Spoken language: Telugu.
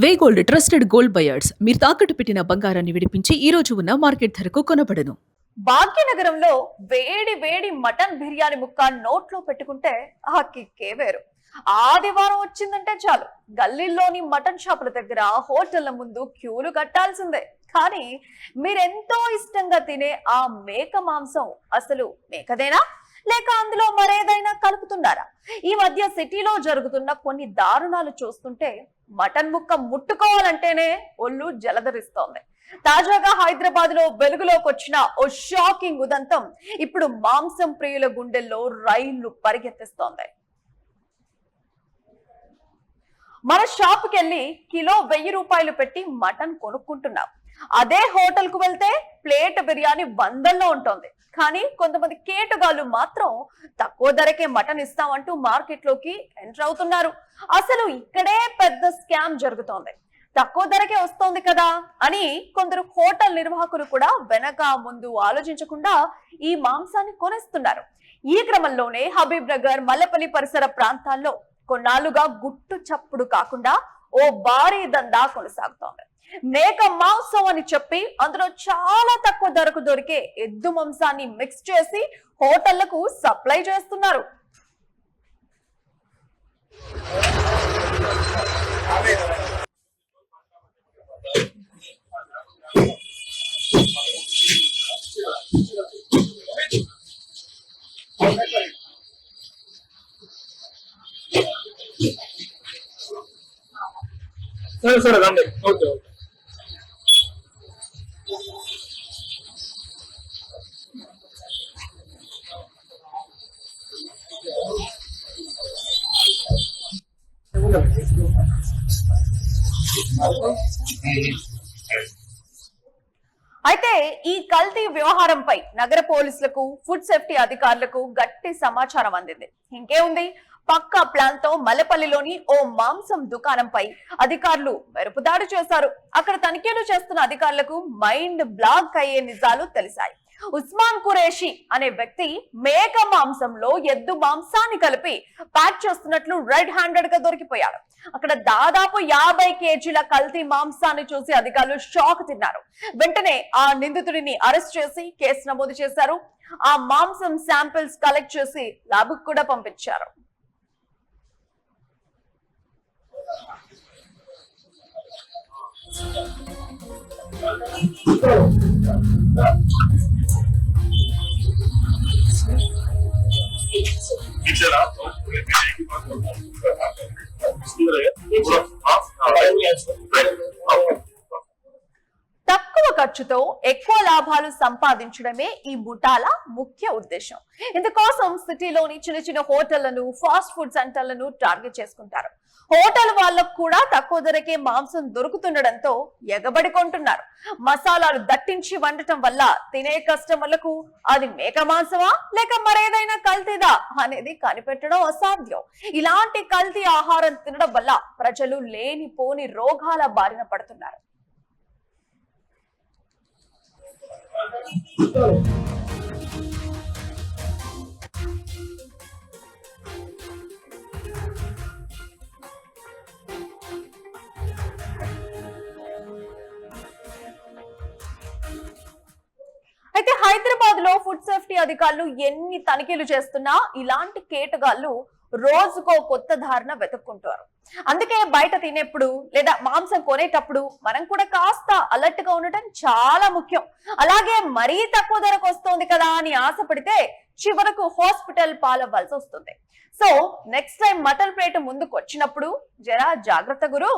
వేగోల్డ్ ట్రస్టెడ్ గోల్డ్ బయర్స్ మీరు తాకట్టు పెట్టిన బంగారాన్ని విడిపించి ఈ రోజు ఉన్న మార్కెట్ ధరకు కొనబడను. భాగ్యనగరంలో వేడి వేడి మటన్ బిర్యానీ ముక్క నోట్లో పెట్టుకుంటే ఆ కిక్కే వేరు. ఆదివారం వచ్చిందంటే చాలు గల్లీల్లోని మటన్ షాపుల దగ్గర హోటళ్ల ముందు క్యూలు కట్టాల్సిందే. కానీ మీరెంతో ఇష్టంగా తినే ఆ మేక మాంసం అసలు మేకదేనా లేక అందులో మరేదైనా కలుపుతున్నారా? ఈ మధ్య సిటీలో జరుగుతున్న కొన్ని దారుణాలు చూస్తుంటే మటన్ ముక్క ముట్టుకోవాలంటేనే ఒళ్ళు జలధరిస్తోంది. తాజాగా హైదరాబాద్ లో వెలుగులోకి వచ్చిన ఓ షాకింగ్ ఉదంతం ఇప్పుడు మాంసం ప్రియుల గుండెల్లో రైళ్లు పరిగెత్తిస్తోంది. మన షాప్కి వెళ్ళి కిలో 1000 రూపాయలు పెట్టి మటన్ కొనుక్కుంటున్నాం. అదే హోటల్ కు వెళ్తే ప్లేట్ బిర్యానీ 100లో ఉంటుంది. కానీ కొంతమంది కేటుగాళ్ళు మాత్రం తక్కువ ధరకే మటన్ ఇస్తామంటూ మార్కెట్ లోకి ఎంటర్ అవుతున్నారు. అసలు ఇక్కడే పెద్ద స్కామ్ జరుగుతోంది. తక్కువ ధరకే వస్తోంది కదా అని కొందరు హోటల్ నిర్వాహకులు కూడా వెనక ముందు ఆలోచించకుండా ఈ మాంసాన్ని కొనేస్తున్నారు. ఈ క్రమంలోనే హబీబ్ నగర్, మల్లెపల్లి పరిసర ప్రాంతాల్లో కొన్నాళ్లుగా గుట్టు చప్పుడు కాకుండా ఓ భారీ దందా కొనసాగుతోంది. మేక మాంసం అని చెప్పి అందులో చాలా తక్కువ ధరకు దొరికే ఎద్దు మాంసాన్ని మిక్స్ చేసి హోటళ్లకు సప్లై చేస్తున్నారు. సరే రండి. ఓకే అయితే ఈ కల్తీ వ్యవహారంపై నగర పోలీసులకు, ఫుడ్ సేఫ్టీ అధికారులకు గట్టి సమాచారం అందింది. ఇంకేముంది, పక్కా ప్లాన్ తో మల్లెపల్లిలోని ఓ మాంసం దుకాణంపై అధికారులు మెరుపుదాడి చేశారు. అక్కడ తనిఖీలు చేస్తున్న అధికారులకు మైండ్ బ్లాక్ అయ్యే నిజాలు తెలిసాయి. ఉస్మాన్ కురేషి అనే వ్యక్తి మేక మాంసంలో ఎద్దు మాంసాన్ని కలిపి ప్యాక్ చేస్తున్నట్లు రెడ్ హ్యాండెడ్ గా దొరికిపోయాడు. అక్కడ దాదాపు 50 కేజీల కల్తీ మాంసాన్ని చూసి అధికారులు షాక్ తిన్నారు. వెంటనే ఆ నిందితుడిని అరెస్ట్ చేసి కేసు నమోదు చేశారు. ఆ మాంసం శాంపిల్స్ కలెక్ట్ చేసి ల్యాబ్ కూడా పంపించారు. తక్కువ ఖర్చుతో ఎక్కువ లాభాలు సంపాదించడమే ఈ ముఠాల ముఖ్య ఉద్దేశం. ఇందుకోసం సిటీలోని చిన్న చిన్న హోటళ్లను, ఫాస్ట్ ఫుడ్ సెంటర్లను టార్గెట్ చేసుకుంటారు. హోటల్ వాళ్ళకు కూడా తక్కువ ధరకే మాంసం దొరుకుతుండడంతో ఎగబడి కొంటున్నారు. మసాలాలు దట్టించి వండటం వల్ల తినే కస్టమర్లకు అది మేక మాంసమా లేక మరేదైనా కల్తీదా అనేది కనిపెట్టడం అసాధ్యం. ఇలాంటి కల్తీ ఆహారం తినడం వల్ల ప్రజలు లేనిపోని రోగాల బారిన పడుతున్నారు. అయితే హైదరాబాద్ లో ఫుడ్ సేఫ్టీ అధికారులు ఎన్ని తనిఖీలు చేస్తున్నా ఇలాంటి కేటగాళ్లు రోజుకో కొత్త ధారణ వెతుక్కుంటారు. అందుకే బయట తినేప్పుడు లేదా మాంసం కొనేటప్పుడు మనం కూడా కాస్త అలర్ట్ గా ఉండటం చాలా ముఖ్యం. అలాగే మరీ తక్కువ ధరకు వస్తుంది కదా అని ఆశపడితే చివరకు హాస్పిటల్ పాలవ్వాల్సి వస్తుంది. So next time mutton plate ముందుకు వచ్చినప్పుడు జరా జాగ్రత్త గురు.